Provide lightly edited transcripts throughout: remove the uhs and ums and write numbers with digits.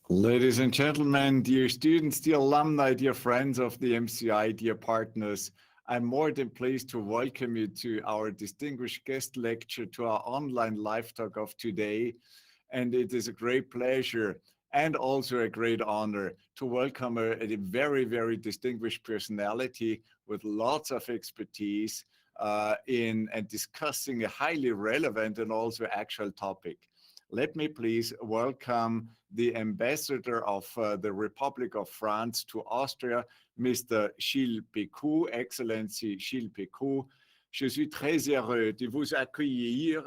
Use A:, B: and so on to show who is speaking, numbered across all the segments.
A: Ladies and gentlemen, dear students, dear alumni, dear friends of the MCI, dear partners, I'm more than pleased to welcome you to our distinguished guest lecture, to our online live talk of today. And it is a great pleasure and also a great honor to welcome a very, very distinguished personality with lots of expertise in discussing a highly relevant and also actual topic. Let me please welcome the Ambassador of the Republic of France to Austria, Mr. Gilles Pécout, Excellency Gilles Pécout. Je suis très heureux de vous accueillir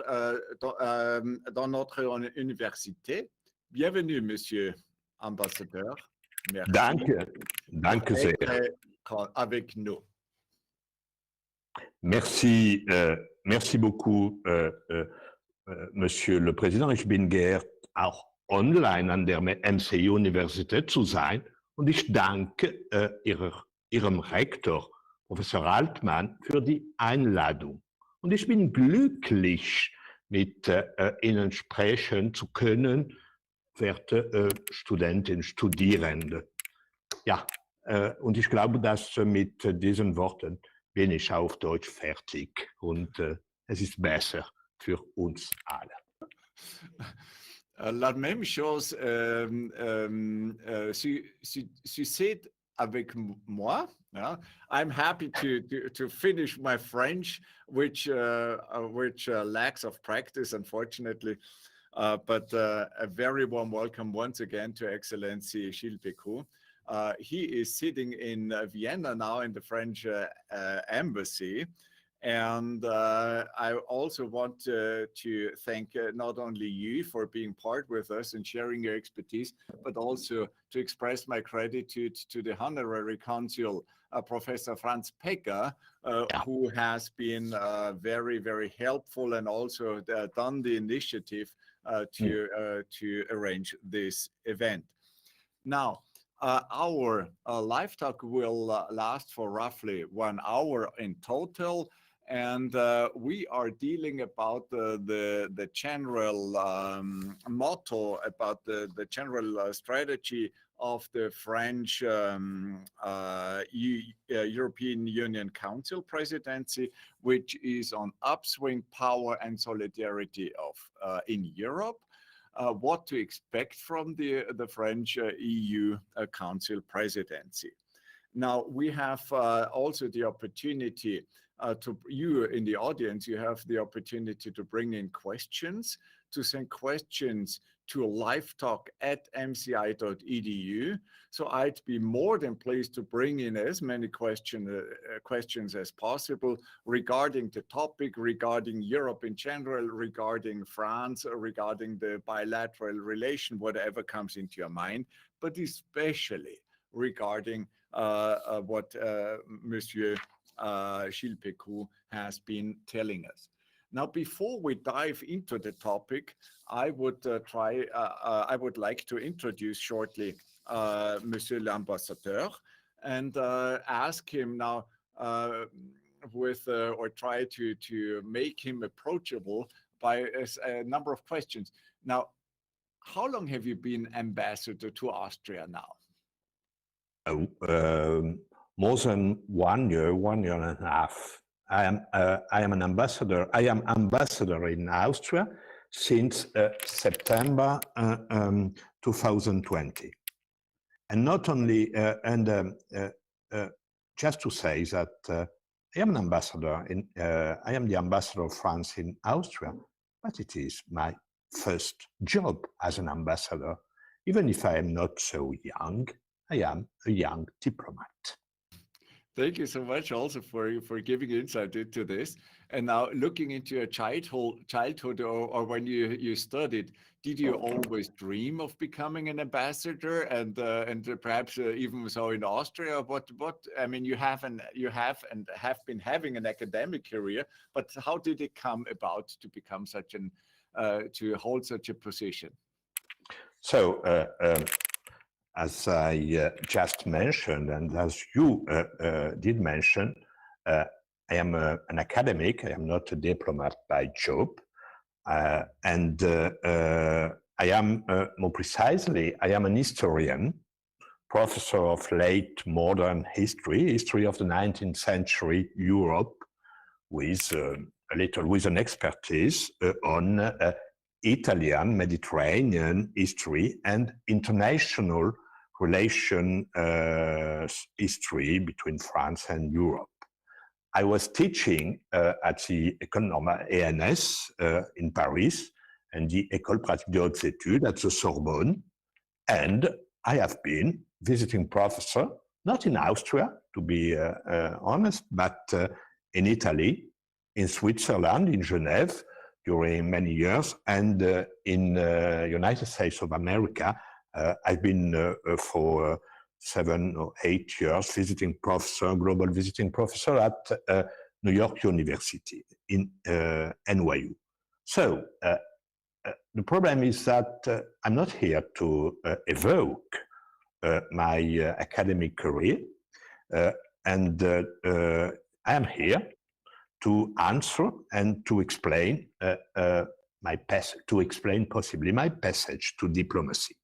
A: dans notre université. Bienvenue, Monsieur Ambassadeur. Merci.
B: Danke sehr.
A: Avec nous.
B: Merci, merci beaucoup, Monsieur le Präsident. Ich bin geehrt, auch online an der MCI-Universität zu sein. Und ich danke Ihrem Rektor, Professor Altmann, für die Einladung. Und ich bin glücklich, mit Ihnen sprechen zu können, werte Studentinnen, Studierende. Ja, und ich glaube, dass mit diesen Worten bin ich auf Deutsch fertig. Und es ist besser für uns alle.
A: La même chose, succède avec moi. Yeah? I'm happy to finish my French, which lacks of practice, unfortunately. But a very warm welcome once again to Excellency Gilles Pécout. He is sitting in Vienna now in the French embassy. And I also want to thank not only you for being part with us and sharing your expertise, but also to express my gratitude to the Honorary Consul, Professor Franz Pecker, who has been very, very helpful and also done the initiative to arrange this event. Now, our live talk will last for roughly 1 hour in total. And we are dealing about the general motto, about the general strategy of the French European Union Council presidency, which is on upswing power and solidarity in Europe. What to expect from the French EU Council presidency. Now, we have also the opportunity you in the audience, you have the opportunity to bring in questions, to send questions to livetalk@mci.edu. So I'd be more than pleased to bring in as many questions as possible regarding the topic, regarding Europe in general, regarding France, regarding the bilateral relation, whatever comes into your mind, but especially regarding what Monsieur Gilles Pécout has been telling us. Now, before we dive into the topic, I would like to introduce shortly Monsieur l'Ambassadeur and ask him now or try to make him approachable by a number of questions. Now, how long have you been ambassador to Austria now?
B: More than 1 year, 1 year and a half. I am an ambassador. I am ambassador in Austria since September 2020. And not only, just to say that I am an ambassador I am the ambassador of France in Austria, but it is my first job as an ambassador. Even if I am not so young, I am a young diplomat.
A: Thank you so much also for giving insight into this. And now looking into your childhood or when you studied, did you always dream of becoming an ambassador and perhaps even so in Austria? What I mean, you have been having an academic career, but how did it come about to become to hold such a position?
B: So as I just mentioned, and as you did mention, I am an academic. I am not a diplomat by job. I am, more precisely, I am an historian, professor of late modern history, history of the 19th century Europe, with with an expertise on Italian Mediterranean history and international relation history between France and Europe. I was teaching at the École normale ENS in Paris and the École pratique des hautes Études at the Sorbonne, and I have been visiting professor, not in Austria, to be honest, but in Italy, in Switzerland, in Genève, during many years, and in United States of America. I've been for 7 or 8 years visiting professor, global visiting professor at New York University in NYU. So the problem is that I'm not here to evoke my academic career, and I am here to answer and to explain possibly my passage to diplomacy.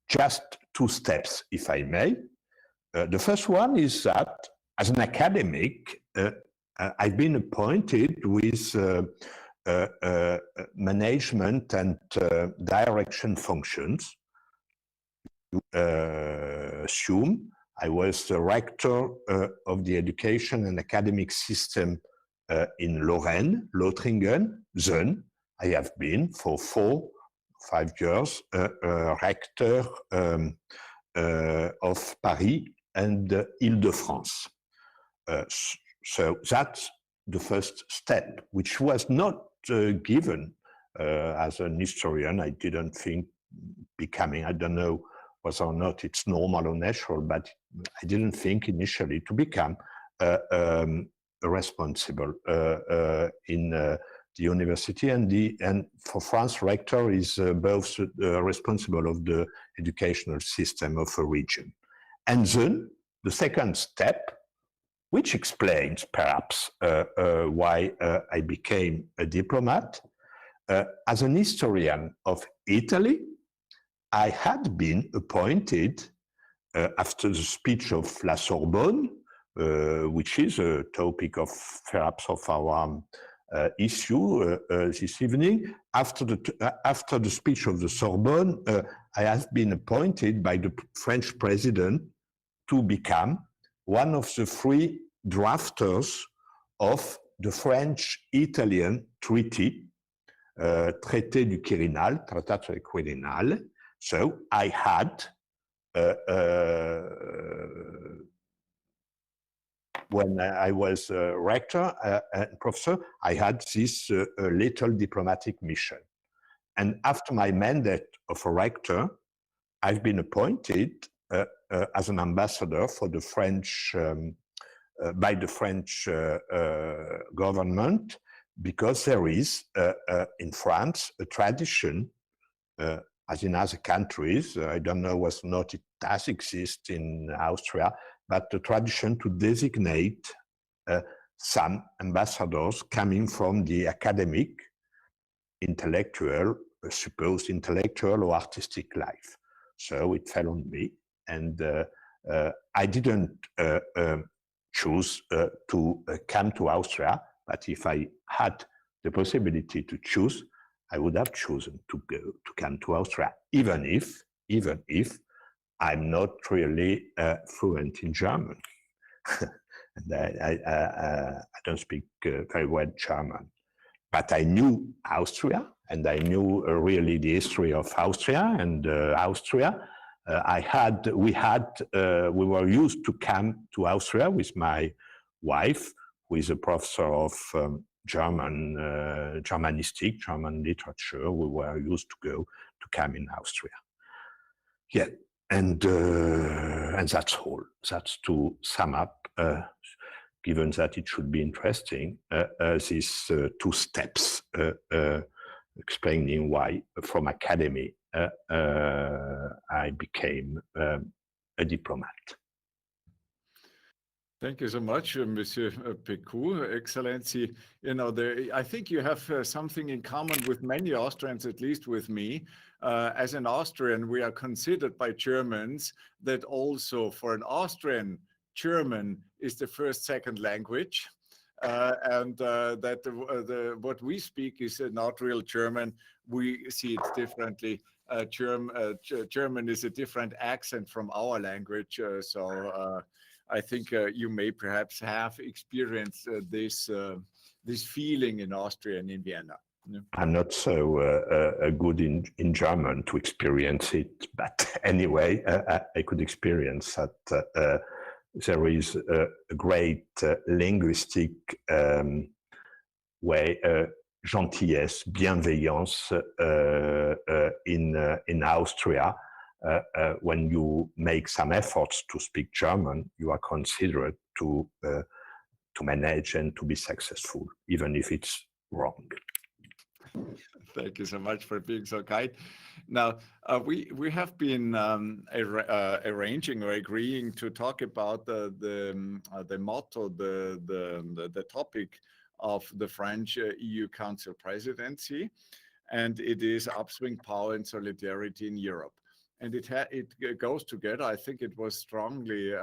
B: Just 2 steps, if I may. The first one is that as an academic, I've been appointed with management and direction functions. Assume I was the rector of the education and academic system in Lorraine, Lothringen. Then I have been for 4 5 years, rector of Paris and Ile de France. So that's the first step, which was not given as an historian. I didn't think becoming, I don't know whether or not it's normal or natural, but I didn't think initially to become responsible in the university, and for France, rector is both responsible of the educational system of a region. And then the second step, which explains perhaps why I became a diplomat, as an historian of Italy, I had been appointed after the speech of La Sorbonne, which is a topic of perhaps of our issue this evening. After the speech of the Sorbonne, I have been appointed by the French president to become one of the 3 drafters of the French-Italian treaty, Traité du Quirinal, Trattato di Quirinal. So I had, when I was rector and professor, I had this little diplomatic mission. And after my mandate of a rector, I've been appointed as an ambassador for the French, by the French government, because there is in France a tradition, as in other countries, I don't know whether or not it does exist in Austria, but the tradition to designate some ambassadors coming from the academic, intellectual, supposed intellectual or artistic life. So it fell on me, and I didn't choose to come to Austria, but if I had the possibility to choose, I would have chosen to come to Austria, even if I'm not really fluent in German. And I don't speak very well German, but I knew Austria, and I knew really the history of Austria and Austria. We were used to come to Austria with my wife, who is a professor of German, German literature. We were used to come in Austria. Yeah, and that's all. That's to sum up, given that it should be interesting, these 2 steps explaining why from academy I became a diplomat.
A: Thank you so much, Monsieur Pécout, Excellency. You know, I think you have something in common with many Austrians, at least with me. As an Austrian, we are considered by Germans that also for an Austrian, German is the second language. That what we speak is not real German. We see it differently. German is a different accent from our language. I think you may perhaps have experienced this feeling in Austria and in Vienna. Yeah.
B: I'm not so good in German to experience it, but anyway, I could experience that there is a great linguistic way, gentillesse, bienveillance in Austria. When you make some efforts to speak German, you are considered to manage and to be successful, even if it's wrong.
A: Thank you so much for being so kind. Now, we have been arranging or agreeing to talk about the motto, the topic of the French EU Council presidency, and it is upswing power and solidarity in Europe. And it goes together. I think it was strongly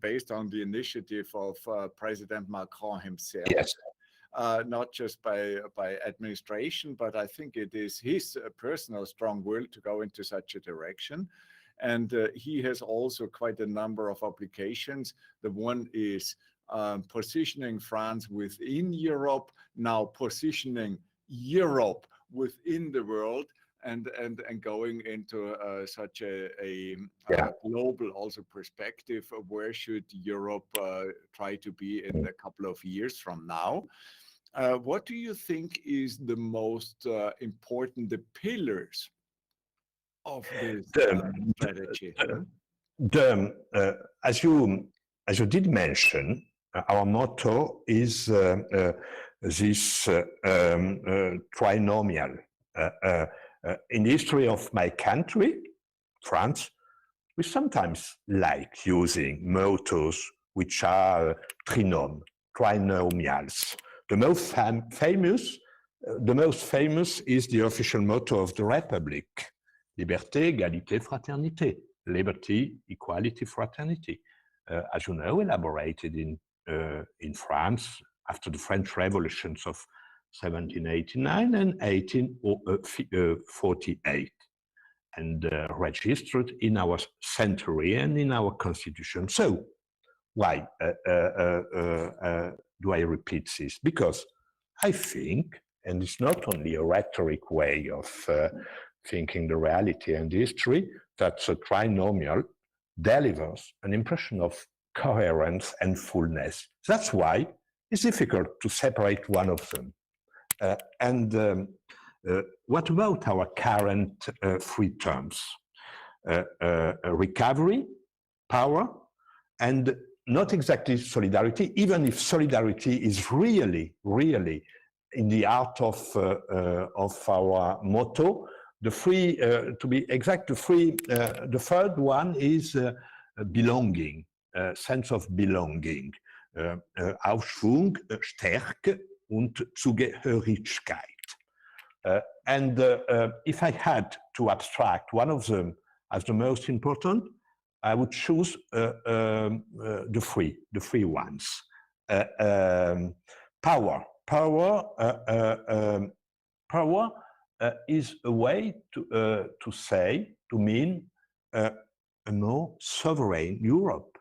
A: based on the initiative of President Macron himself.
B: Yes.
A: Not just by administration, but I think it is his personal strong will to go into such a direction. And he has also quite a number of applications. The one is positioning France within Europe, now positioning Europe within the world, and going into such a global also perspective of where should Europe try to be in a couple of years from now. What do you think is the most important, the pillars of this strategy?
B: As you did mention, our motto is this trinomial. In the history of my country, France, we sometimes like using mottos which are trinomials. The most famous is the official motto of the Republic: Liberté, égalité, fraternité. Liberty, equality, fraternity. As you know, elaborated in France after the French revolutions of 1789 and 1848, and registered in our century and in our constitution. So, why do I repeat this? Because I think, and it's not only a rhetoric way of thinking the reality and history, that the trinomial delivers an impression of coherence and fullness. That's why it's difficult to separate one of them. What about our current three terms? Recovery, power, and not exactly solidarity, even if solidarity is really, really in the heart of our motto. The three, to be exact, the third one is belonging, sense of belonging. Aufschwung, Stärke und Zugehörigkeit. And if I had to abstract one of them as the most important, I would choose the three ones. Power. Power is a way to mean a more sovereign Europe,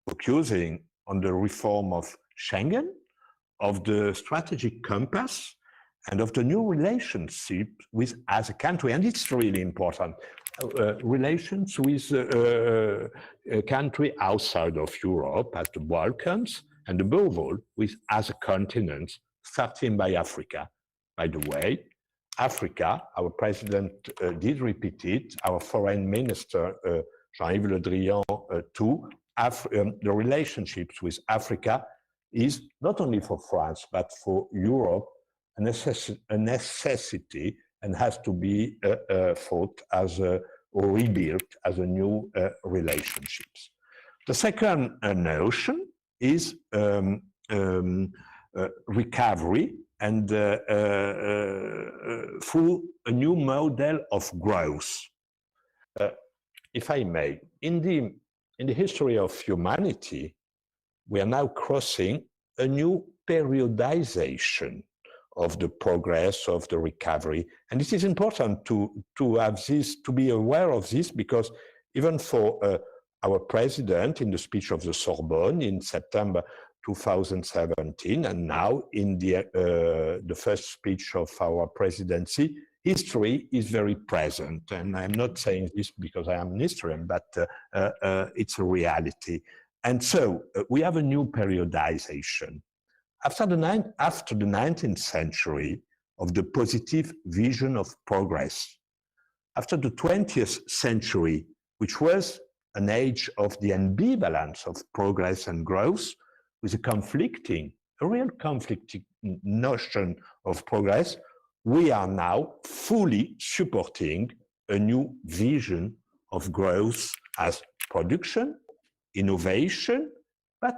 B: focusing on the reform of Schengen, of the strategic compass, and of the new relationship with as a country. And it's really important. Relations with a country outside of Europe, as the Balkans, and above all, with as a continent, starting by Africa. By the way, Africa, our president did repeat it, our foreign minister, Jean-Yves Le Drian, too, the relationships with Africa is not only for France, but for Europe, a necessity, and has to be thought as or rebuilt as a new relationships. The second notion is recovery and through a new model of growth. If I may, in the history of humanity, we are now crossing a new periodization of the progress of the recovery. And it is important to have this, to be aware of this, because even for our president in the speech of the Sorbonne in September 2017, and now in the first speech of our presidency, history is very present. And I'm not saying this because I am an historian, but it's a reality. And so we have a new periodization. After the 19th century of the positive vision of progress, after the 20th century, which was an age of the ambivalence of progress and growth, with a real conflicting notion of progress, we are now fully supporting a new vision of growth as production, innovation, but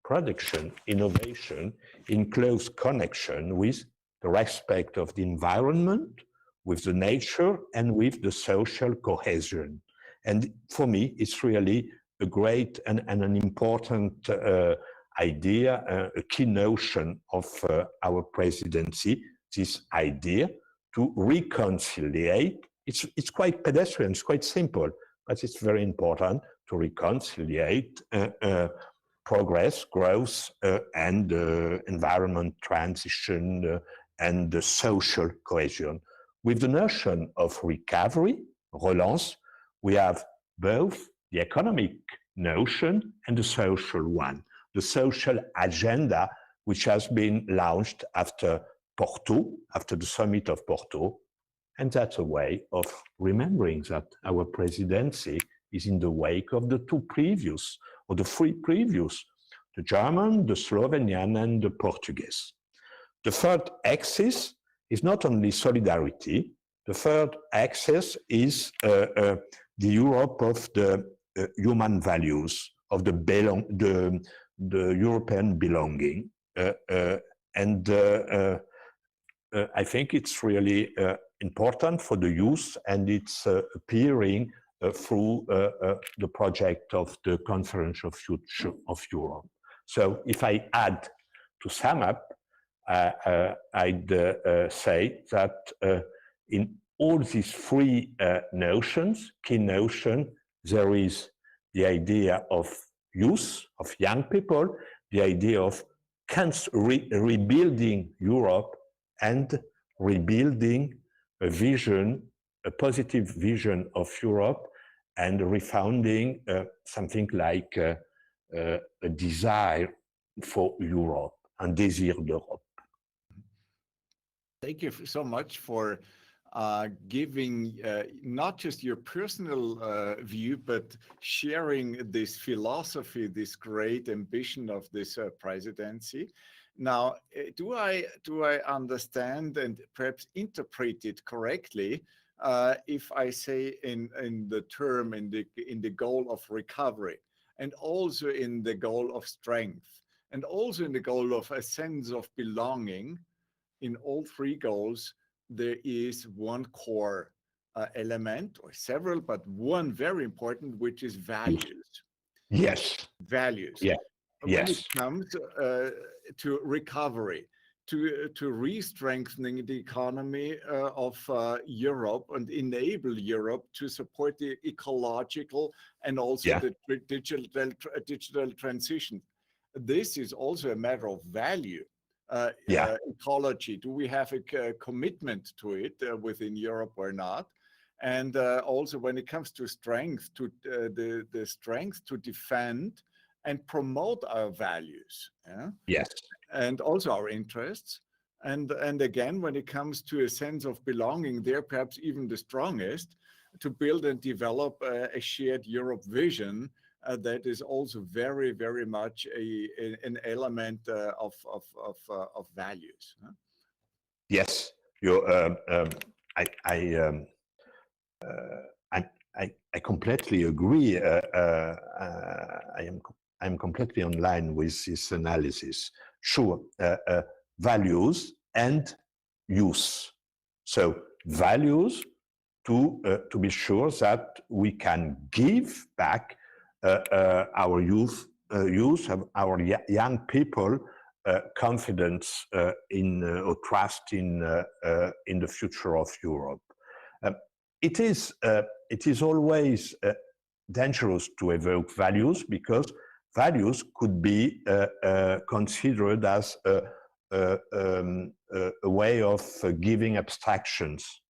B: production, innovation in close connection with the respect of the environment, with the nature, and with the social cohesion. And for me, it's really a great and an important idea, a key notion of our presidency, this idea to reconciliate. It's quite pedestrian, it's quite simple, but it's very important to reconciliate progress, growth, and environment transition and the social cohesion. With the notion of recovery, relance, we have both the economic notion and the social one, the social agenda, which has been launched after Porto, after the summit of Porto. And that's a way of remembering that our presidency is in the wake of the two previous, or the three previous, the German, the Slovenian, and the Portuguese. The third axis is not only solidarity, the third axis is the Europe of the human values, of the European belonging. I think it's really important for the youth, and it's appearing through the project of the Conference of Future of Europe. So if I add, to sum up, I'd say that in all these three notions, key notion, there is the idea of youth, of young people, the idea of rebuilding Europe, and rebuilding a vision, a positive vision of Europe, and refounding something like a desire for Europe, un désir d'Europe.
A: Thank you so much for giving not just your personal view, but sharing this philosophy, this great ambition of this presidency. Now, do I understand and perhaps interpret it correctly if I say in the term, in the goal of recovery, and also in the goal of strength, and also in the goal of a sense of belonging? In all three goals, there is one core element, or several, but one very important, which is values.
B: Yes.
A: Values.
B: Yeah. Yes.
A: When it comes to recovery, to re-strengthening the economy of Europe and enable Europe to support the ecological and also the digital transition. This is also a matter of value. Ecology, do we have a commitment to it within Europe or not? And also when it comes to strength, to the strength to defend and promote our values, and also our interests. And again, when it comes to a sense of belonging, they're perhaps even the strongest, to build and develop a shared Europe vision that is also very, very much an element of values.
B: Yes, I completely agree. I am I'm completely online with this analysis. Sure, values and use. So values to be sure that we can give back our youth, our young people, confidence in or trust in the future of Europe. It is always dangerous to evoke values, because values could be considered as a way of giving abstractions.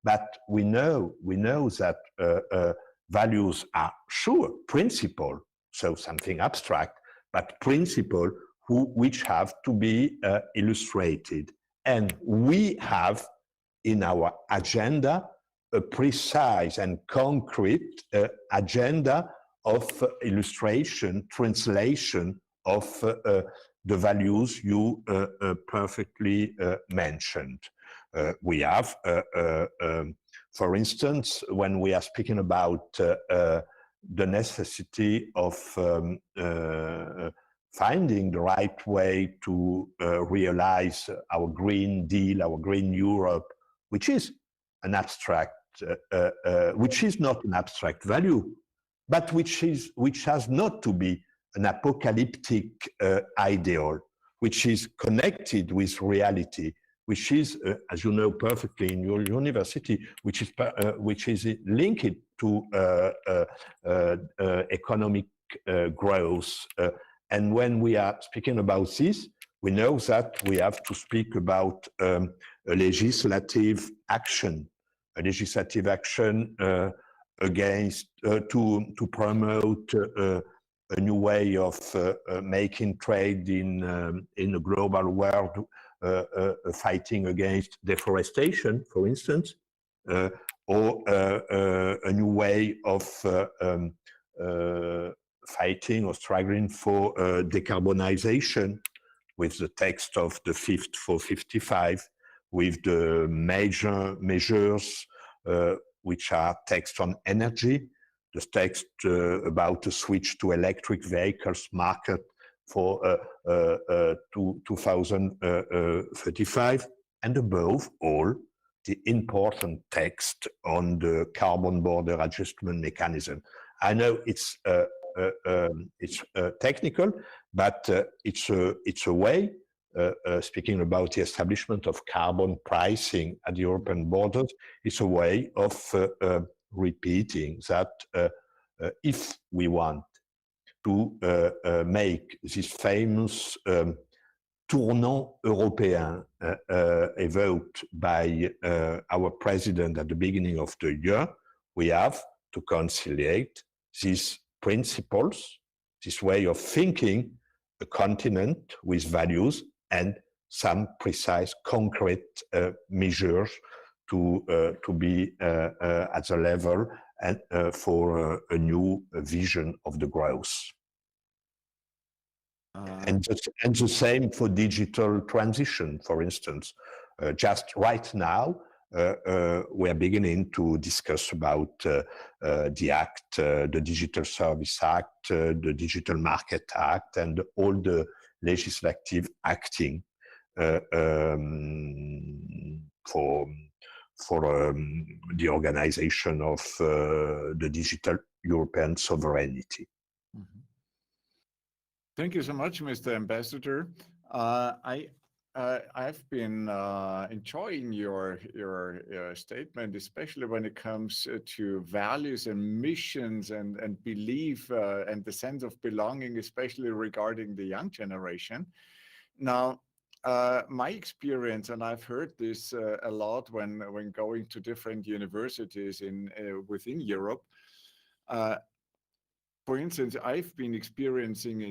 B: But we know that values are sure principle, so something abstract, but principle which have to be illustrated. And we have in our agenda a precise and concrete agenda of illustration, translation of the values you perfectly mentioned. We have, for instance, when we are speaking about the necessity of finding the right way to realize our Green Deal, our Green Europe, which is an abstract, which is not an abstract value, but which has not to be an apocalyptic ideal, which is connected with reality, which is, as you know perfectly in your university, which is linked to economic growth. And when we are speaking about this, we know that we have to speak about a legislative action against to promote a new way of making trade in a global world, fighting against deforestation, for instance, or a new way of fighting or struggling for decarbonization, with the text of the Fifth for 55, with the major measures which are text on energy, the text about the switch to electric vehicles market for 2035, and above all, the important text on the carbon border adjustment mechanism. I know it's technical, but it's a way, speaking about the establishment of carbon pricing at the European borders, it's a way of repeating that if we want to make this famous tournant européen evoked by our president at the beginning of the year, we have to conciliate these principles, this way of thinking a continent with values and some precise concrete measures to be at the level and for a new vision of the growth. And the same for digital transition, for instance. Just right now, we are beginning to discuss about the Act, the Digital Service Act, the Digital Market Act, and all the legislative acting for the organization of the digital European sovereignty.
A: Mm-hmm. Thank you so much, Mr. Ambassador. I've been enjoying your statement, especially when it comes to values and missions and belief and the sense of belonging, especially regarding the young generation. Now, my experience, and I've heard this a lot when going to different universities within Europe. For instance, I've been experiencing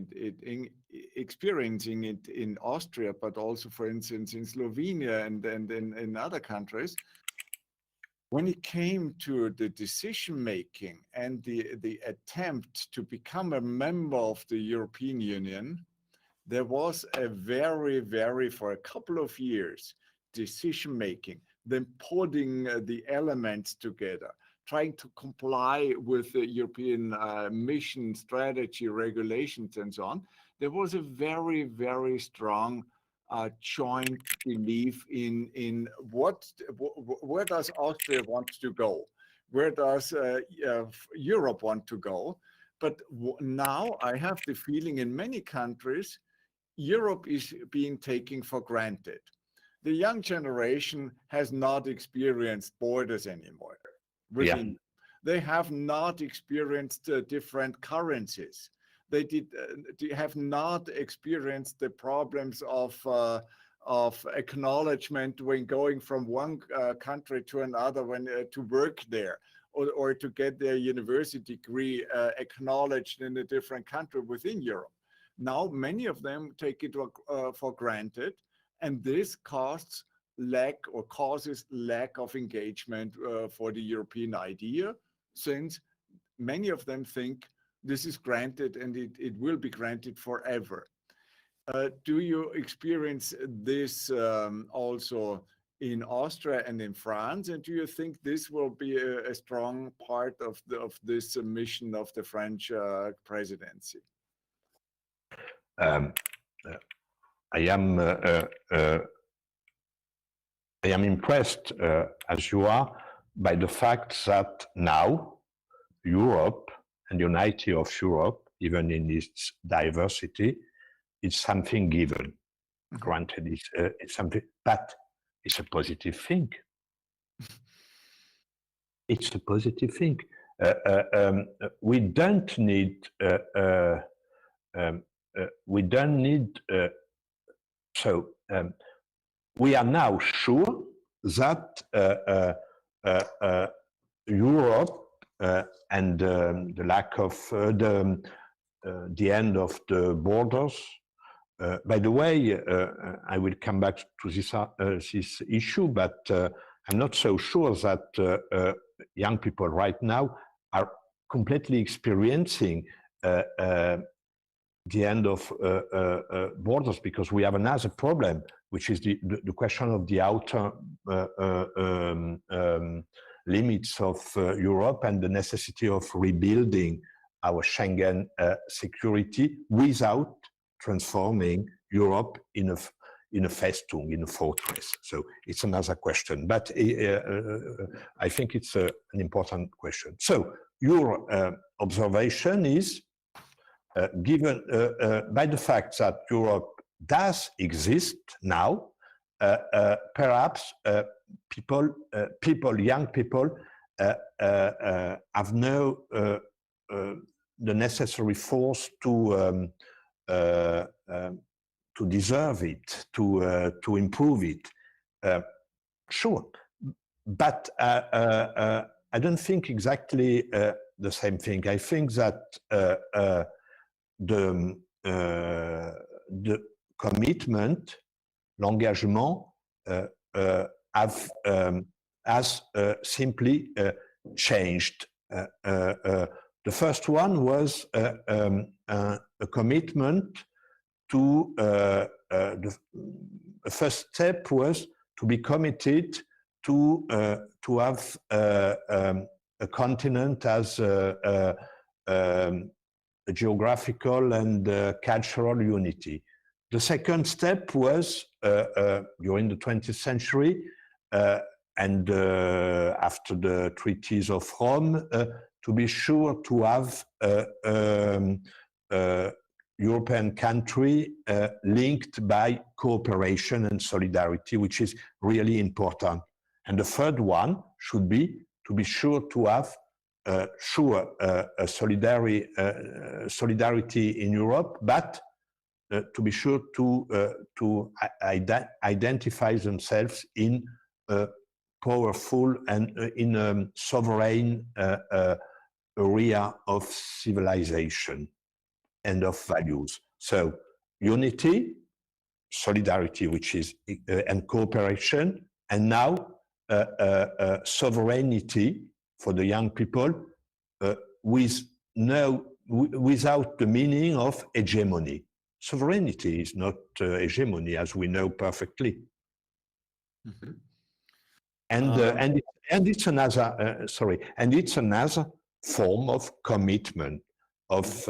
A: it in Austria, but also, for instance, in Slovenia and in other countries. When it came to the decision making and the attempt to become a member of the European Union, there was a very, for a couple of years, decision making, then putting the elements together, trying to comply with the European mission, strategy, regulations, and so on, there was a very, very strong joint belief in where does Austria want to go? Where does Europe want to go? But now I have the feeling in many countries, Europe is being taken for granted. The young generation has not experienced borders anymore. Within, they have not experienced different currencies. They have not experienced the problems of acknowledgement when going from one country to another, when to work there, or to get their university degree acknowledged in a different country within Europe. Now, many of them take it for granted, and this causes lack of engagement for the European idea, since many of them think this is granted and it will be granted forever. Do you experience this also in Austria and in France? And do you think this will be a strong part of this mission of the French presidency?
B: I am impressed, as you are, by the fact that now Europe and the unity of Europe, even in its diversity, is something given. Granted, it's something, but it's a positive thing. It's a positive thing. We don't need. We don't need. We are now sure that Europe and the lack of the end of the borders. By the way, I will come back to this issue, but I'm not so sure that young people right now are completely experiencing the end of borders, because we have another problem, which is the question of the outer limits of Europe and the necessity of rebuilding our Schengen security without transforming Europe in a Festung, in a fortress. So it's another question, but I think it's an important question. So your observation is given by the fact that Europe does exist now, perhaps young people have no the necessary force to deserve it, to improve it. Sure, but I don't think exactly the same thing. I think that the commitment, l'engagement, has simply changed. The first one was a commitment to the first step was to be committed to have a continent as a geographical and cultural unity. The second step was during the 20th century and after the treaties of Rome, to be sure to have European country linked by cooperation and solidarity, which is really important. And the third one should be to be sure to have a solidarity in Europe, but to be sure to identify themselves in a powerful and in a sovereign area of civilization and of values. So unity, solidarity, which is and cooperation, and now sovereignty for the young people, without the meaning of hegemony. Sovereignty is not hegemony, as we know perfectly.
A: Mm-hmm.
B: and it's another and it's another form of commitment of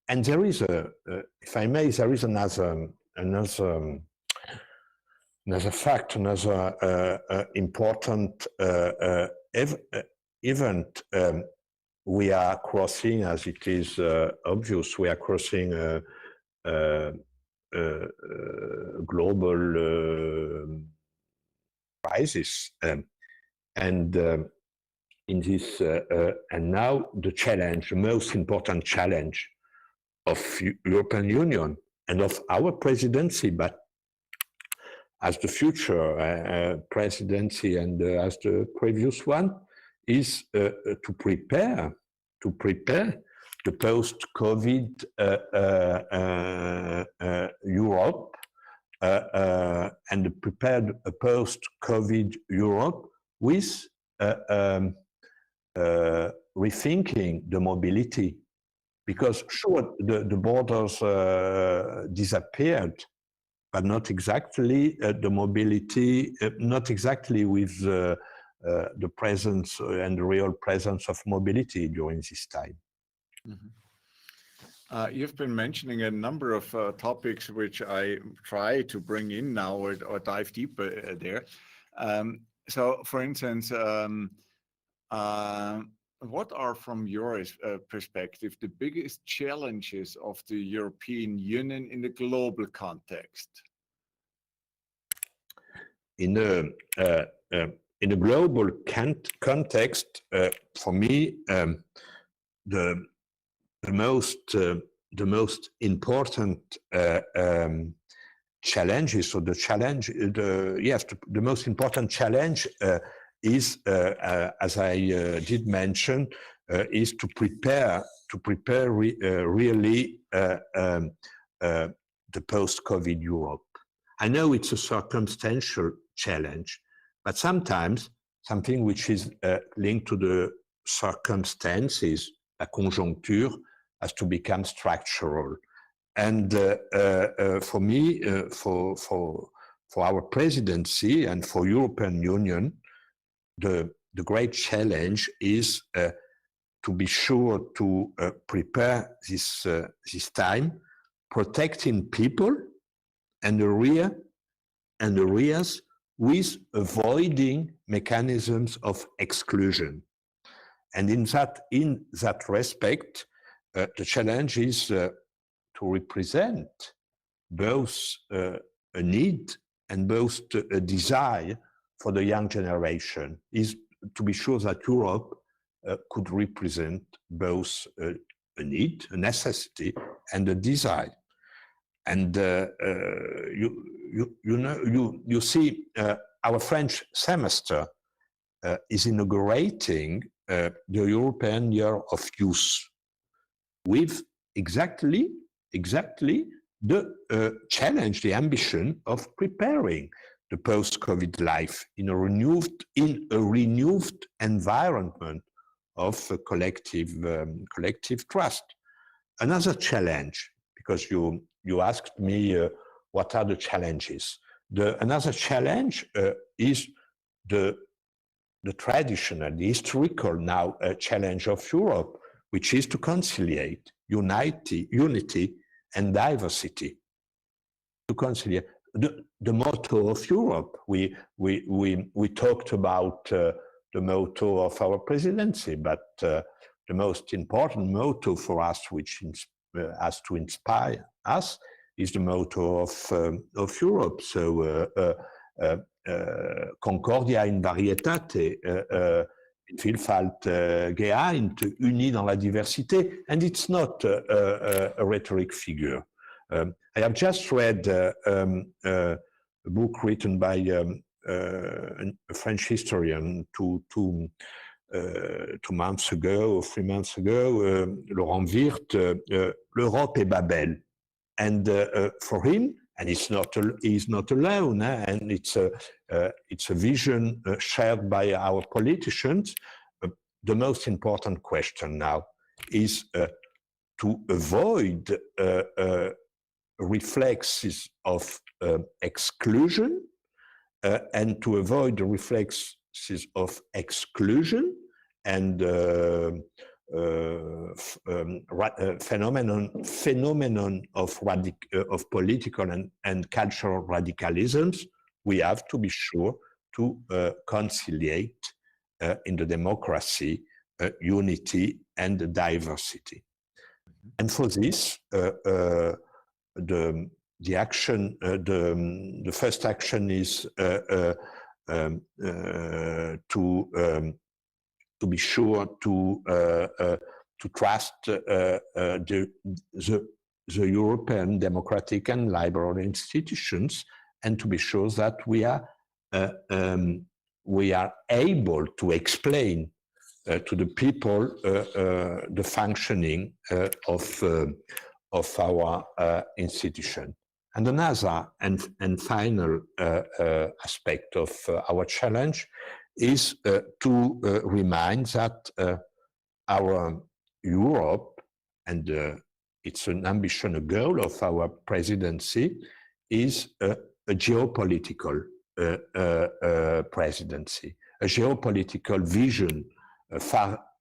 B: and there is if I may, there is another fact, another important event. We are crossing, as it is obvious, we are crossing a global crisis, and in this, and now the challenge, the most important challenge of European Union and of our presidency, but as the future presidency and as the previous one, is to prepare the post-COVID Europe and prepare a post-COVID Europe with rethinking the mobility, because sure, the borders disappeared, but not exactly the mobility, not exactly with the presence and the real presence of mobility during this time.
A: Mm-hmm. You've been mentioning a number of topics which I try to bring in now or dive deeper there. So, for instance, what are, from your perspective, the biggest challenges of the European Union in the global context?
B: In a global context, for me, the most important challenges, or the most important challenge is, as I did mention, is to prepare really the post-COVID Europe. I know it's a circumstantial challenge, but sometimes something which is linked to the circumstances, la conjoncture, has to become structural. And for me, for our presidency and for European Union, the great challenge is to be sure to prepare this time, protecting people and areas with avoiding mechanisms of exclusion. And in that respect, the challenge is to represent both a need and both a desire for the young generation, is to be sure that Europe could represent both a need, a necessity, and a desire. And you see, our French semester is inaugurating the European Year of Youth with exactly the challenge, the ambition of preparing the post-COVID life in a renewed environment of collective trust. Another challenge, because you asked me what are the challenges. Another challenge is the traditional, the historical now challenge of Europe, which is to conciliate unity and diversity. To conciliate the motto of Europe. We talked about the motto of our presidency, but the most important motto for us, which has to inspire us, is the motto of Europe. So Concordia in varietate, Vielfalt geeint, unis dans la diversité, and it's not a rhetoric figure. I have just read a book written by a French historian two months ago or 3 months ago, Laurent Wirth, L'Europe et Babel. And for him, and he's not alone, and it's a vision shared by our politicians. The most important question now is to avoid reflexes of exclusion and to avoid the reflexes of exclusion and phenomenon of political and cultural radicalisms, we have to be sure to conciliate in the democracy unity and diversity. And for this, the action, the first action is to be sure to trust the European democratic and liberal institutions, and to be sure that we are able to explain to the people the functioning of our institution. And another and final aspect of our challenge is to remind that our Europe, and it's an ambition, a goal of our presidency, is a geopolitical presidency, a geopolitical vision, a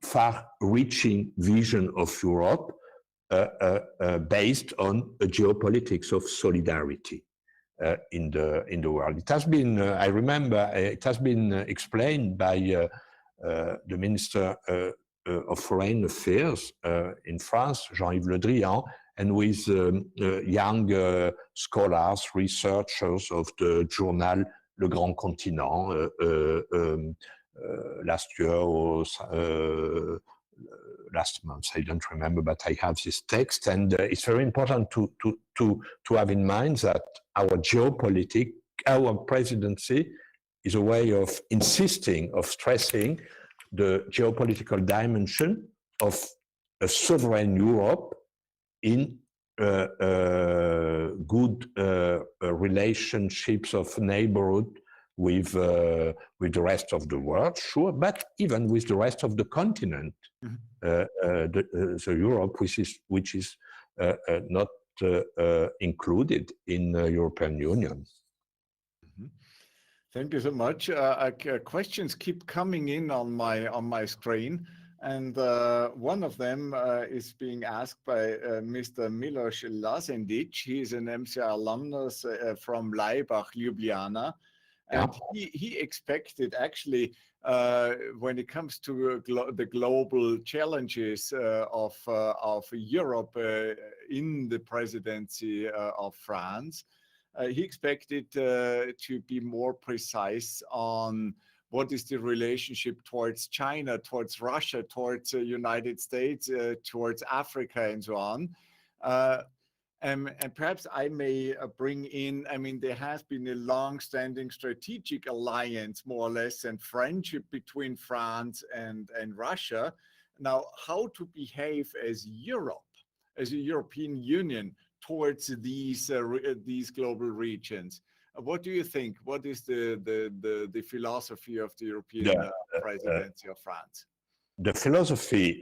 B: far-reaching vision of Europe based on a geopolitics of solidarity in the world. It has been, I remember, it has been explained by the Minister of Foreign Affairs in France, Jean-Yves Le Drian, and with young scholars, researchers of the journal Le Grand Continent last year or last month, I don't remember, but I have this text, and it's very important to have in mind that our geopolitics, our presidency, is a way of insisting, of stressing the geopolitical dimension of a sovereign Europe in good relationships of neighborhood with the rest of the world, sure, but even with the rest of the continent, the Europe, which is not included in the European Union.
A: Thank you so much. Questions keep coming in on my screen, and one of them is being asked by Mr. Milos Lazendic. He is an MCI alumnus from Laibach, Ljubljana. And he expected, actually, when it comes to the global challenges of Europe in the presidency of France, he expected to be more precise on what is the relationship towards China, towards Russia, towards the United States, towards Africa, and so on. And perhaps I may bring in, I mean, there has been a long-standing strategic alliance, more or less, and friendship between France and Russia. Now, how to behave as Europe, as a European Union, towards these global regions? What do you think? What is the philosophy of the European presidency of France?
B: The philosophy,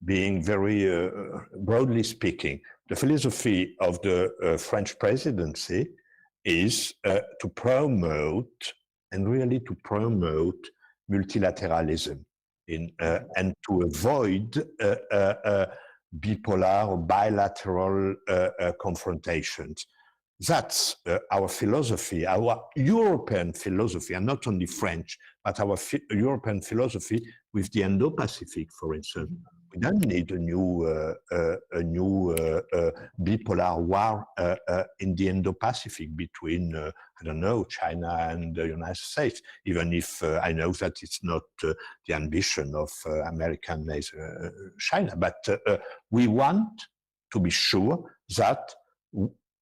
B: being very broadly speaking, the philosophy of the French presidency is to promote, and really to promote, multilateralism and to avoid bipolar or bilateral confrontations. That's our philosophy, our European philosophy, and not only French, but our European philosophy with the Indo-Pacific, for instance. We don't need a new bipolar war in the Indo-Pacific between, I don't know, China and the United States, even if I know that it's not the ambition of American China. But we want to be sure that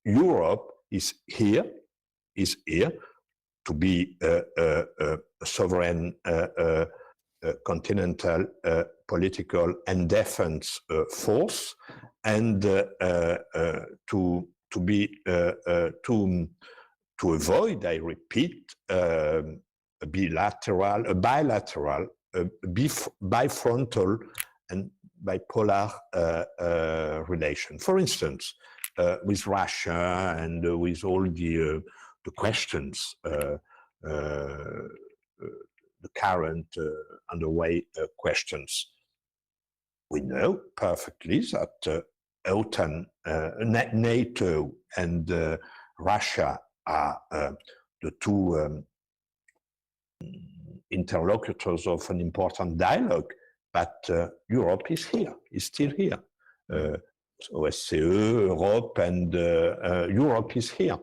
B: Europe is here to be a sovereign continental political and defense force, and to avoid, I repeat, a bilateral, bifrontal and bipolar relation. For instance, with Russia and with all the questions, the current underway questions. We know perfectly that OTAN, NATO, and Russia are the two interlocutors of an important dialogue, but Europe is here, is still here. OSCE, Europe, and Europe is here.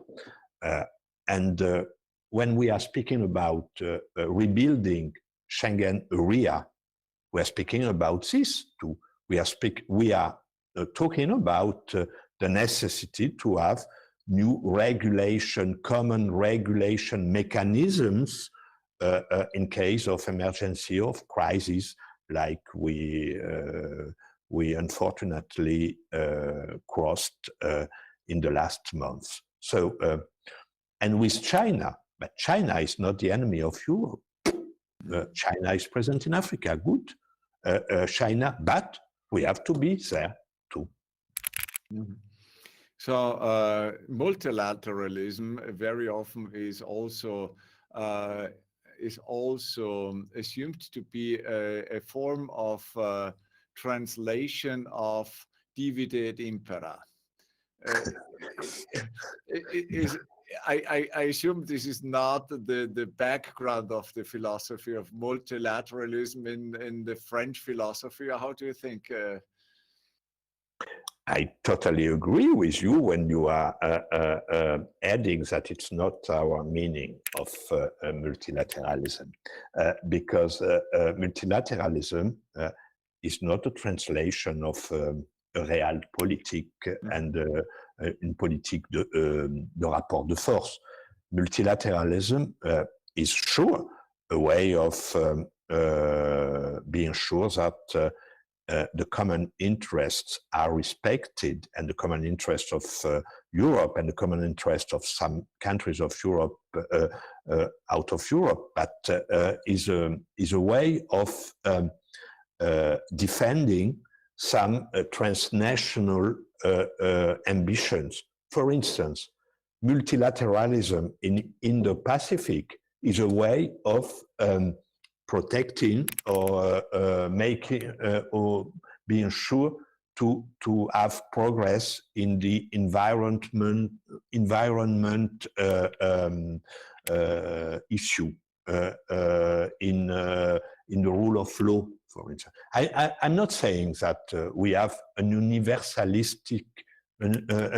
B: And when we are speaking about rebuilding Schengen area, we are speaking about this too. We are talking about the necessity to have new regulation, common regulation mechanisms in case of emergency, of crisis, like we unfortunately crossed in the last months. So, and with China, but China is not the enemy of Europe. China is present in Africa, good. China, but we have to be there too.
A: Mm-hmm. So multilateralism very often is also assumed to be a form of translation of divide et impera. I assume this is not the background of the philosophy of multilateralism in the French philosophy. Or how do you think?
B: I totally agree with you when you are adding that it's not our meaning of multilateralism, because multilateralism is not a translation of realpolitik and une politique de rapport de force. Multilateralism is sure a way of being sure that the common interests are respected, and the common interests of Europe and the common interests of some countries of Europe out of Europe, but is a way of defending some transnational ambitions. For instance, multilateralism in Indo-Pacific is a way of protecting or making or being sure to have progress in the environment issue in the rule of law, for instance. I'm not saying that we have a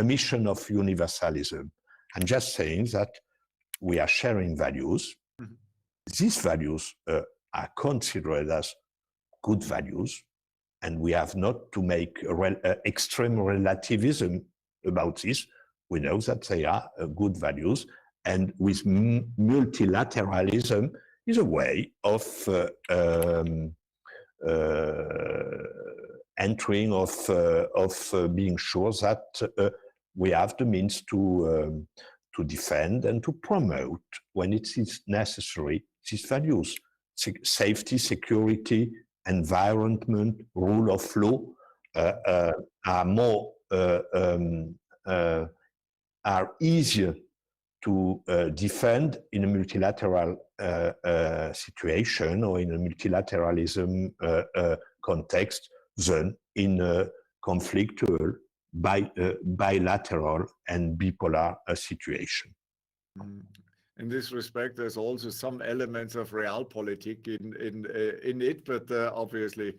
B: mission of universalism. I'm just saying that we are sharing values. Mm-hmm. These values are considered as good values, and we have not to make extreme relativism about this. We know that they are good values, and with multilateralism is a way of entering, of being sure that we have the means to defend and to promote, when it is necessary, these values. Safety, security, environment, rule of law are more are easier to defend in a multilateral situation or in a multilateralism context than in a conflictual, bilateral and bipolar situation.
A: In this respect, there's also some elements of realpolitik in it, but obviously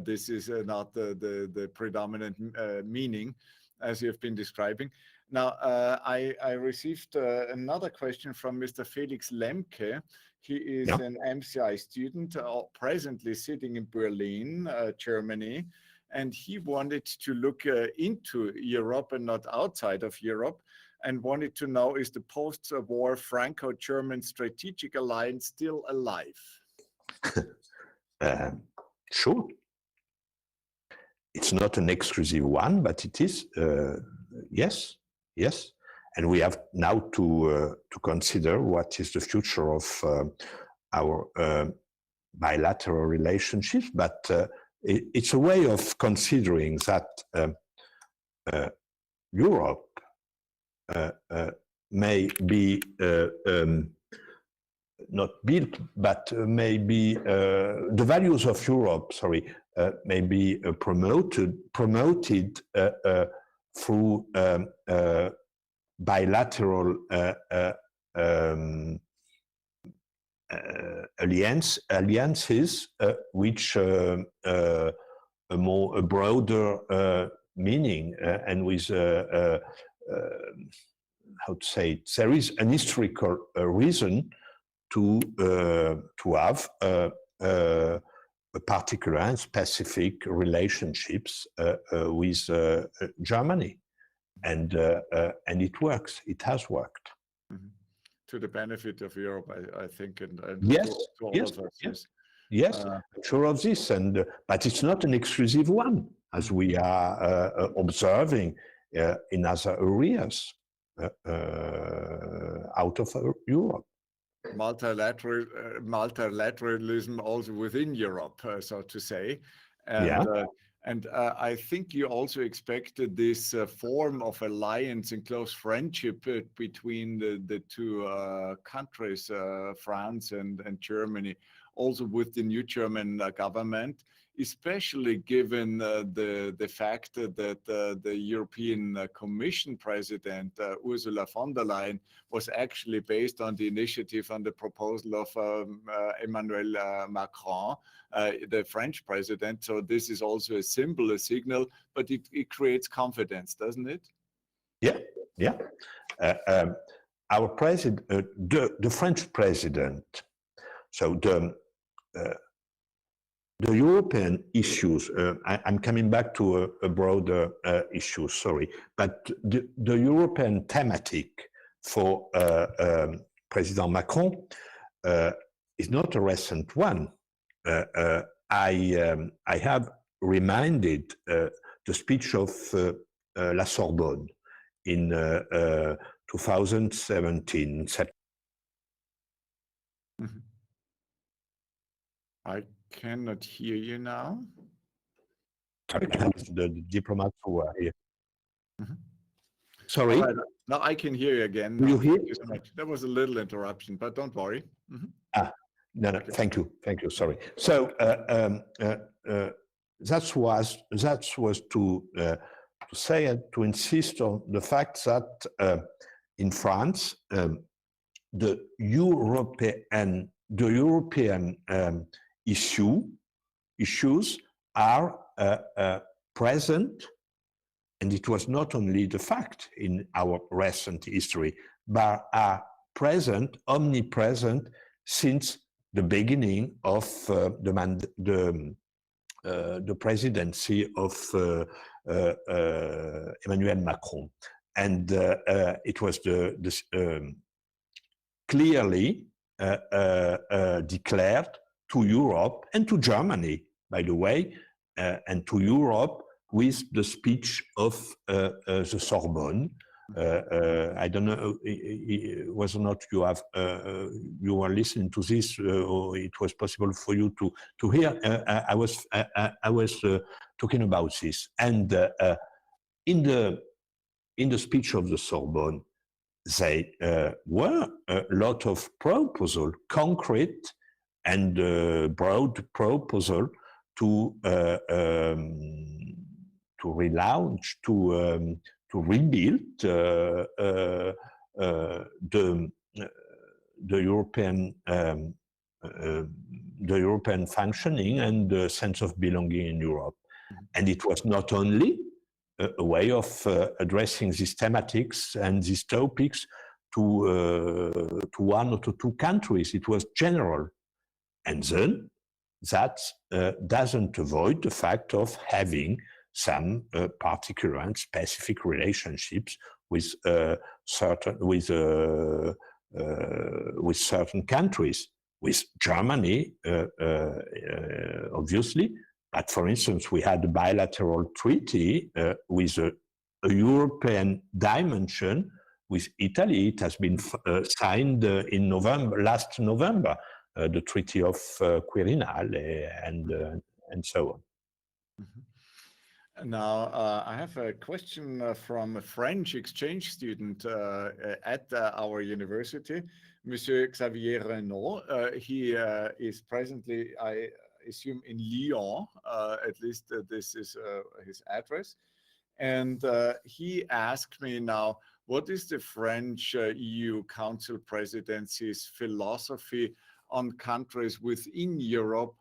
A: this is not the predominant meaning as you've been describing. Now, I received another question from Mr. Felix Lemke. He is an MCI student, presently sitting in Berlin, Germany, and he wanted to look into Europe and not outside of Europe, and wanted to know, is the post-war Franco-German strategic alliance still alive?
B: Sure. It's not an exclusive one, but it is, yes. And we have now to consider what is the future of our bilateral relationships, but it's a way of considering that Europe may be not built, but maybe the values of Europe, sorry, may be promoted through bilateral alliances, which a broader meaning and with how to say it, there is an historical reason to have particular and specific relationships with Germany, and it works. It has worked.
A: Mm-hmm. To the benefit of Europe, I think, and
B: yes,
A: to all
B: yes,
A: of us.
B: yes, yes. I'm sure of this, and but it's not an exclusive one, as we are observing in other areas out of Europe.
A: Multilateralism also within Europe, so to say. And,
B: yeah.
A: I think you also expected this form of alliance and close friendship between the two countries, France and Germany, also with the new German government, especially given the fact that the European Commission President, Ursula von der Leyen, was actually based on the initiative and the proposal of Emmanuel Macron, the French president. So this is also a symbol, a signal, but it creates confidence, doesn't it?
B: Yeah, yeah. Our president, the French president, so the European issues, I'm coming back to a broader issue, sorry, but the European thematic for President Macron is not a recent one. I have reminded the speech of La Sorbonne in 2017.
A: Mm-hmm. I cannot hear you now.
B: The diplomats who are here.
A: Mm-hmm.
B: Sorry.
A: Right. Now I can hear you again.
B: You hear?
A: Thank you so much. There was a little interruption, but don't worry. Mm-hmm.
B: No, okay. Thank you, sorry. So that was to say and to insist on the fact that in France, the European issues are present, and it was not only the fact in our recent history, but are present, omnipresent since the beginning of the presidency of Emmanuel Macron, and it was clearly declared to Europe and to Germany, by the way, and to Europe with the speech of the Sorbonne. I don't know whether or not you have you were listening to this, or it was possible for you to hear. I was talking about this, and in the speech of the Sorbonne, they were a lot of proposal, concrete and broad proposal to relaunch, to rebuild the European functioning and the sense of belonging in Europe. And it was not only a way of addressing these thematics and these topics to one or to two countries. It was general. And then that doesn't avoid the fact of having some particular and specific relationships with certain countries, with Germany, obviously. But for instance, we had a bilateral treaty with a European dimension with Italy. It has been signed in last November, the Treaty of Quirinal, and so on.
A: Mm-hmm. Now, I have a question from a French exchange student at our university, Monsieur Xavier Renaud. He is presently, I assume, in Lyon. At least this is his address. And he asked me now, what is the French EU Council presidency's philosophy on countries within Europe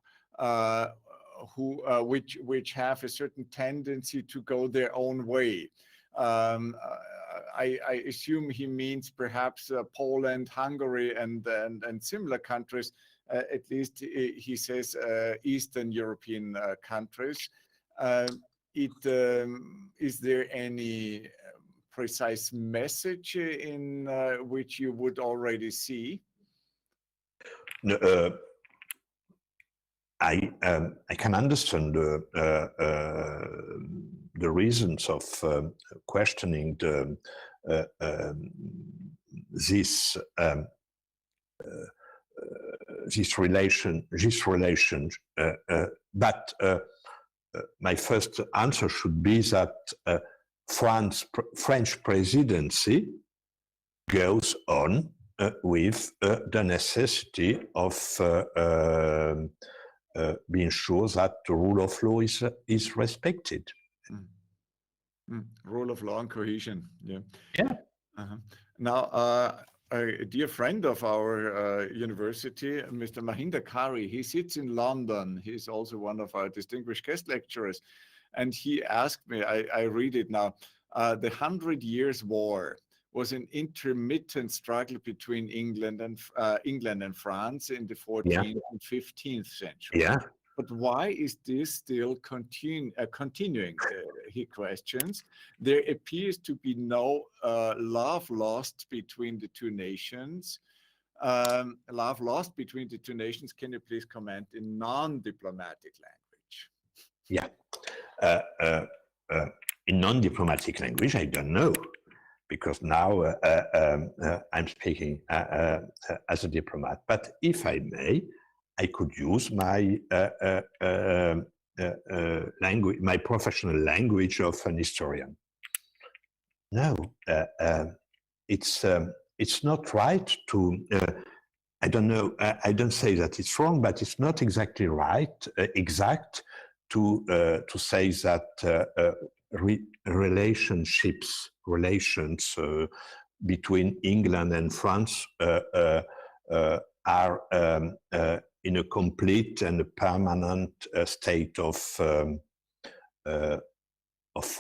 A: which have a certain tendency to go their own way? I assume he means perhaps Poland, Hungary, and similar countries. At least he says Eastern European countries. Is there any precise message in which you would already see?
B: No, I can understand the reasons of questioning this relation, but my first answer should be that French presidency goes on with the necessity of being sure that the rule of law is respected.
A: Rule of law and cohesion. Yeah.
B: Yeah.
A: Now, a dear friend of our university, Mr. Mahinder Kari, he sits in London. He's also one of our distinguished guest lecturers. And he asked me, I read it now, the 100 Years' War was an intermittent struggle between England and France in the 14th and 15th century.
B: Yeah.
A: But why is this still continuing? He questions. There appears to be no love lost between the two nations. Love lost between the two nations. Can you please comment in non-diplomatic language?
B: Yeah. In non-diplomatic language, I don't know, because now I'm speaking as a diplomat. But if I may, I could use my language, my professional language of an historian. No, it's not right to. I don't know. I don't say that it's wrong, but it's not exactly right, exact to say that relations between England and France are in a complete and a permanent state of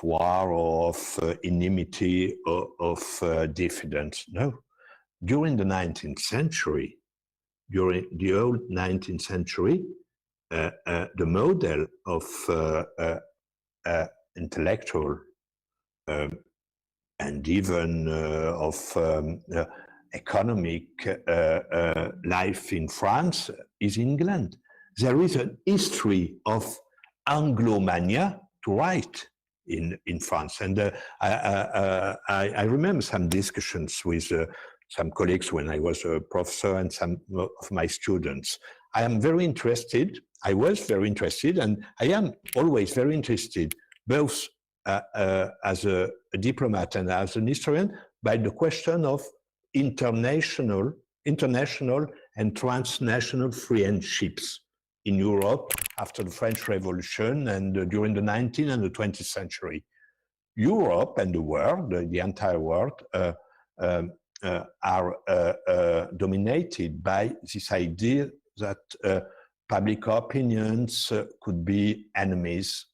B: war or of enmity or of diffidence. No. During the 19th century, during the old 19th century, the model of intellectual and even of economic life in France is England. There is a history of Anglomania to write in France. And I remember some discussions with some colleagues when I was a professor and some of my students. I am very interested, I was very interested, and I am always very interested, both as a diplomat and as an historian, by the question of international and transnational friendships in Europe after the French Revolution and during the 19th and the 20th century. Europe and the world, the entire world, are dominated by this idea that public opinions could be enemies,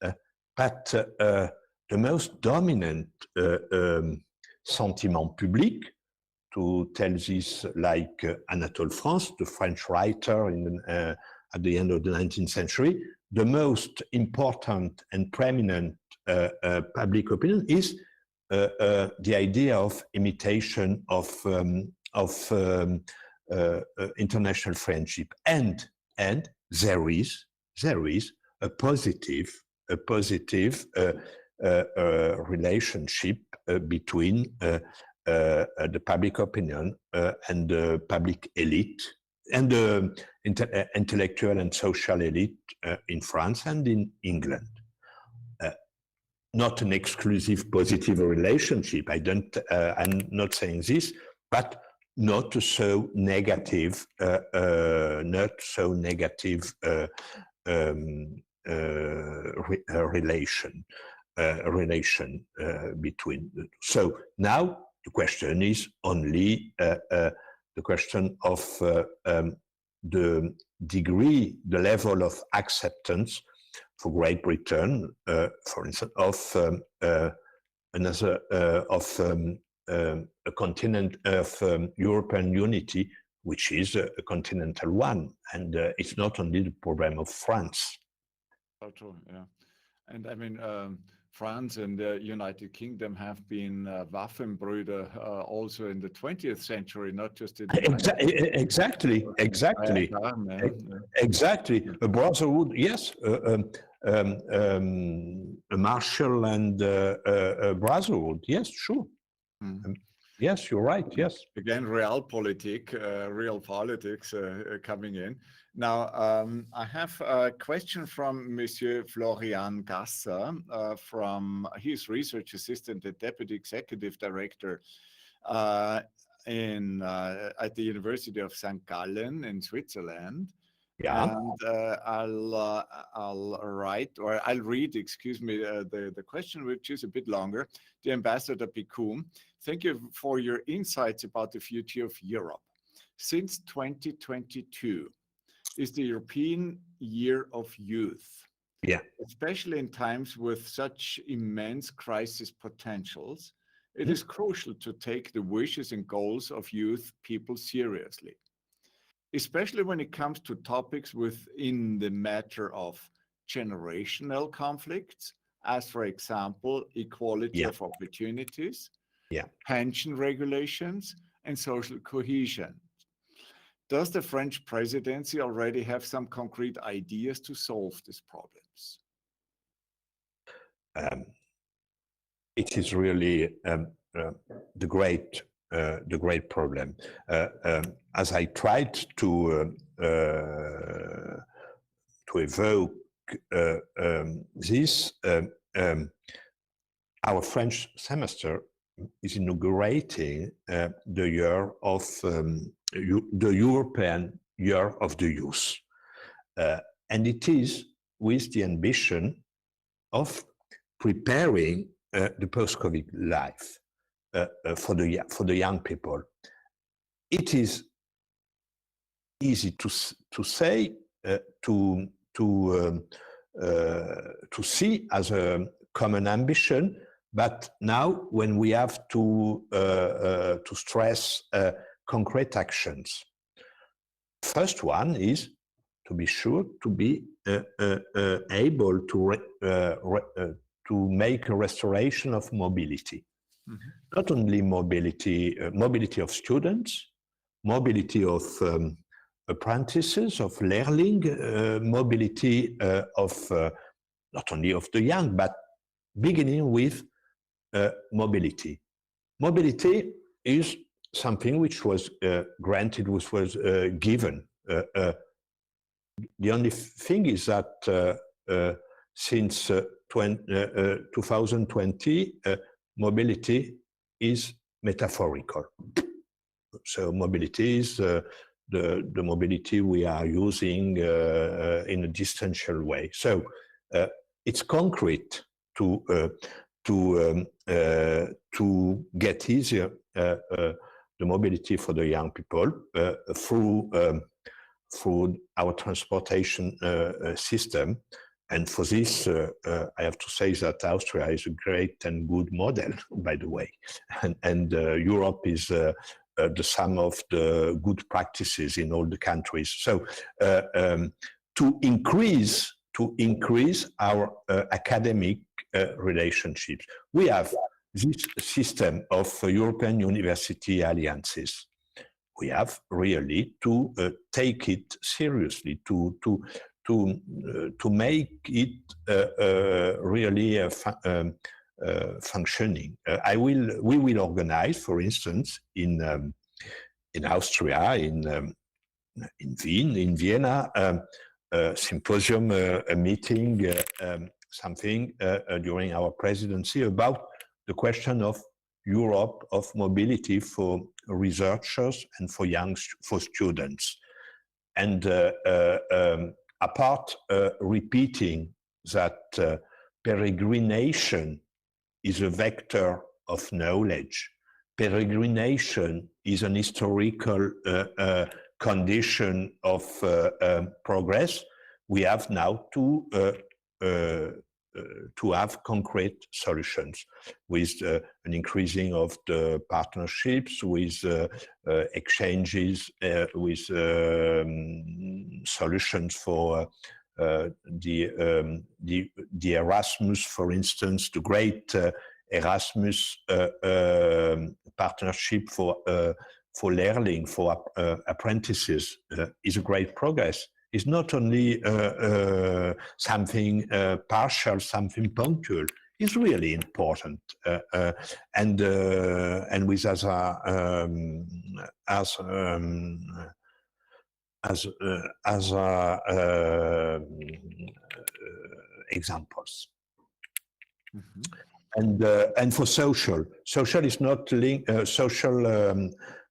B: but the most dominant sentiment public, to tell this like Anatole France, the French writer at the end of the 19th century, the most important and preeminent public opinion is the idea of imitation of international friendship, and there is a positive relationship between the public opinion and the public elite and the intellectual and social elite in France and in England. not an exclusive positive relationship. I'm not saying this, but not so negative, relation between the two. So now the question is only the question of the degree, the level of acceptance for Great Britain, for instance, of a continent of European unity, which is a continental one, and it's not only the problem of France.
A: So true, yeah. And I mean, France and the United Kingdom have been Waffenbrüder also in the 20th century, not just in the
B: Exactly. A brotherhood, yes, a martial and a brotherhood, yes, sure. Yes, you're right, yes.
A: Again, real politics coming in. Now, I have a question from Monsieur Florian Gasser, he's research assistant and deputy executive director at the University of St. Gallen in Switzerland.
B: Yeah.
A: And I'll read, excuse me, the question, which is a bit longer. The Ambassador Pécout, thank you for your insights about the future of Europe. Since 2022 is the European Year of Youth.
B: Yeah.
A: Especially in times with such immense crisis potentials, it is crucial to take the wishes and goals of youth people seriously, especially when it comes to topics within the matter of generational conflicts, as for example, equality of opportunities, pension regulations, and social cohesion. Does the French presidency already have some concrete ideas to solve these problems?
B: It is really the great problem. As I tried to evoke this, our French semester is inaugurating the year of the European Year of the Youth, and it is with the ambition of preparing the post-COVID life for the young people. It is easy to say, to see as a common ambition, but now when we have to stress concrete actions, first one is to be sure to be able to make a restoration of mobility. Not only mobility of students, mobility of apprentices, of learning, mobility of not only of the young, but beginning with mobility. Mobility is something which was granted, which was given. The only thing is that since 2020, mobility is metaphorical. So mobility is the mobility we are using in a distancial way. So it's concrete to get easier the mobility for the young people through our transportation system. And for this, I have to say that Austria is a great and good model, by the way. And Europe is the sum of the good practices in all the countries. So to increase our academic relationships, we have this system of European university alliances. We have really to take it seriously, to make it really functioning. We will organize, for instance, in Austria, in Vienna, a symposium, a meeting something during our presidency about the question of Europe, of mobility for researchers and for students. And apart repeating that peregrination is a vector of knowledge, peregrination is an historical condition of progress, we have now to have concrete solutions with an increasing of the partnerships, with exchanges, with solutions for the Erasmus, for instance, the great Erasmus partnership for learning, for apprentices is a great progress. It's not only something partial, something punctual. It's really important, and with examples. Mm-hmm. And for social is not linked. Social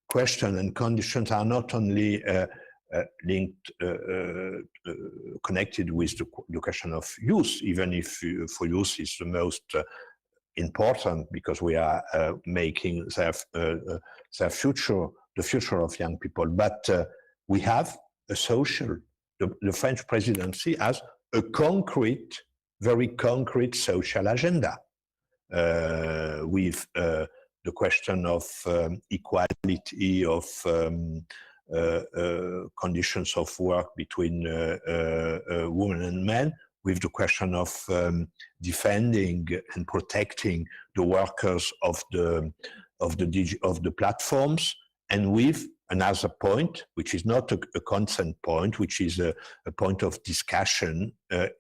B: question and conditions are not only linked, connected with the question of youth, even if for youth is the most important, because we are making their future, the future of young people. But we have a social, the French presidency has a concrete, very concrete social agenda with the question of equality, of conditions of work between women and men, with the question of defending and protecting the workers of the platforms, and with another point, which is not a consent point, which is a point of discussion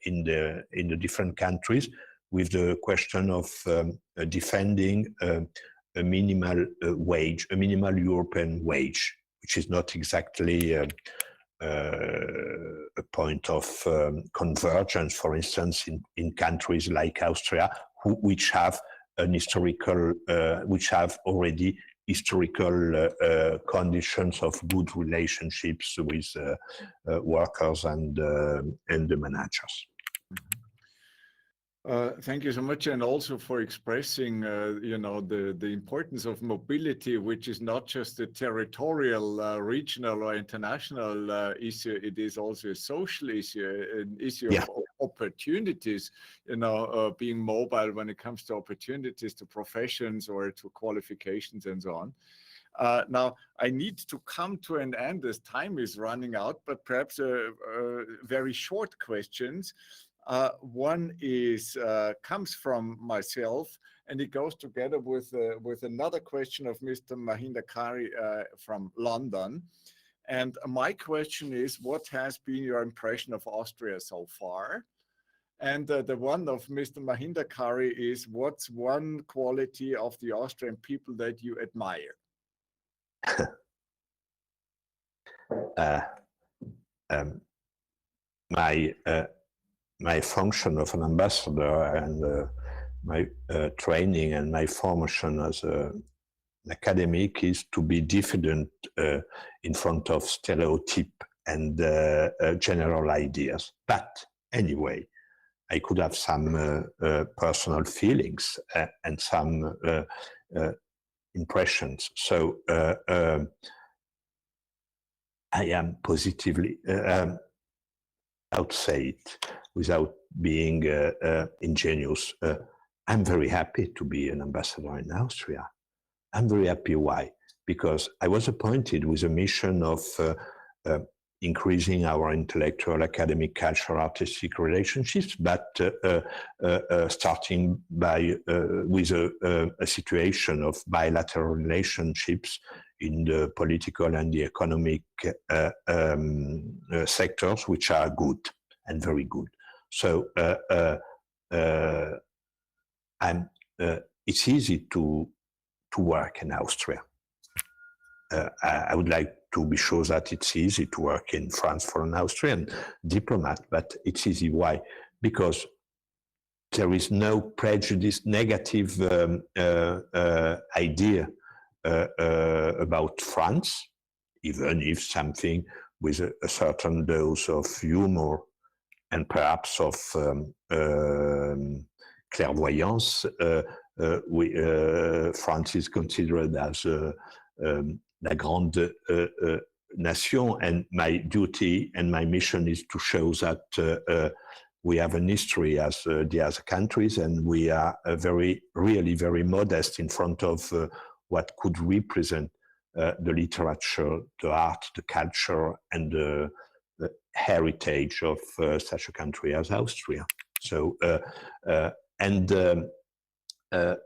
B: in the different countries, with the question of defending a minimal wage, a minimal European wage, which is not exactly a point of convergence, for instance, in countries like Austria, which have an historical, which have already historical conditions of good relationships with workers and the managers.
A: Thank you so much, and also for expressing, the importance of mobility, which is not just a territorial, regional, or international issue. It is also a social issue, an issue of opportunities. Being mobile when it comes to opportunities, to professions, or to qualifications, and so on. Now, I need to come to an end as time is running out, but perhaps very short questions. One is comes from myself, and it goes together with another question of Mr. Mahinda Kari from London. And my question is, what has been your impression of Austria so far? And the one of Mr. Mahinda Kari is, what's one quality of the Austrian people that you admire? My function of an ambassador and my training and my formation as an academic is to be diffident in front of stereotype and general ideas. But anyway, I could have some personal feelings and some impressions. So I am positively, how to say it without being ingenuous, I'm very happy to be an ambassador in Austria. I'm very happy. Why? Because I was appointed with a mission of increasing our intellectual, academic, cultural, artistic relationships, but starting with a situation of bilateral relationships in the political and the economic sectors, which are good and very good. So it's easy to work in Austria. I would like to be sure that it's easy to work in France for an Austrian diplomat, but it's easy. Why? Because
B: there is no prejudice, negative idea about France, even if something with a certain dose of humor and perhaps of clairvoyance. France is considered as la grande nation, and my duty and my mission is to show that we have an history as the other countries, and we are really very modest in front of what could represent the literature, the art, the culture, and the heritage of such a country as Austria. So,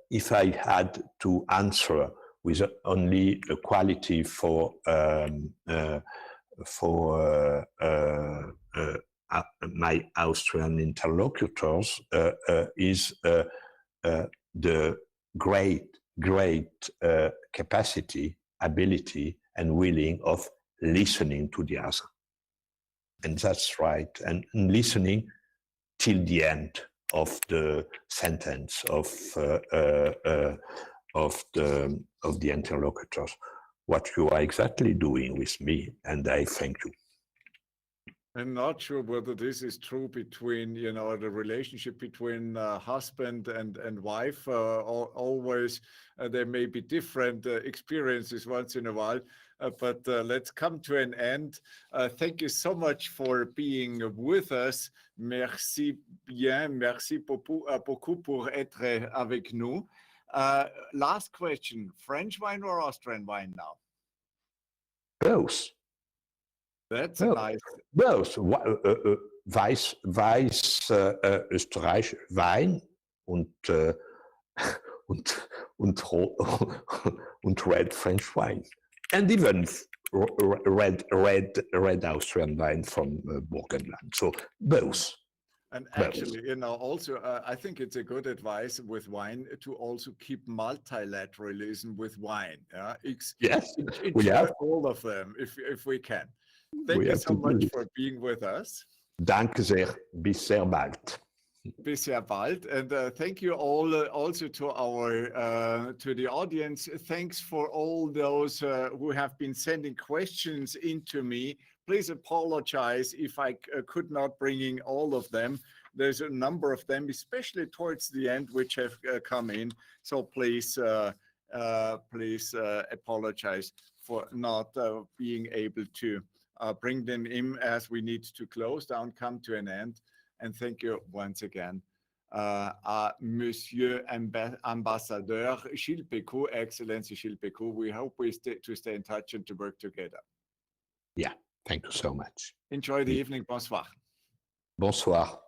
B: if I had to answer with only a quality for my Austrian interlocutors, is the great capacity, ability, and willing of listening to the other. And that's right, and listening till the end of the sentence of the interlocutors. What you are exactly doing with me, and I thank you.
A: I'm not sure whether this is true between, you know, the relationship between husband and wife. Always there may be different experiences once in a while, but let's come to an end. Thank you so much for being with us. Merci bien, merci beaucoup pour être avec nous. Last question, French wine or Austrian wine now?
B: Both.
A: That's nice.
B: Both. Weiß Österreich Wein und red French wine, and even red Austrian wine from Burgenland. So both.
A: And actually, you know, also, I think it's a good advice with wine to also keep multilateralism with wine.
B: Yes,
A: we have all of them if we can. Thank you so much for being with us.
B: Danke sehr. Bis sehr bald.
A: Bis sehr bald. And thank you all also to our to the audience. Thanks for all those who have been sending questions into me. Please apologize if I could not bring in all of them. There's a number of them, especially towards the end, which have come in. So please, please apologize for not being able to bring them in, as we need to close down, come to an end. And thank you once again, Monsieur Ambassadeur Gilles Pécout, Excellency Gilles Pécout. We hope to stay in touch and to work together.
B: Yeah, thank you so much.
A: Enjoy the evening. Bonsoir.
B: Bonsoir.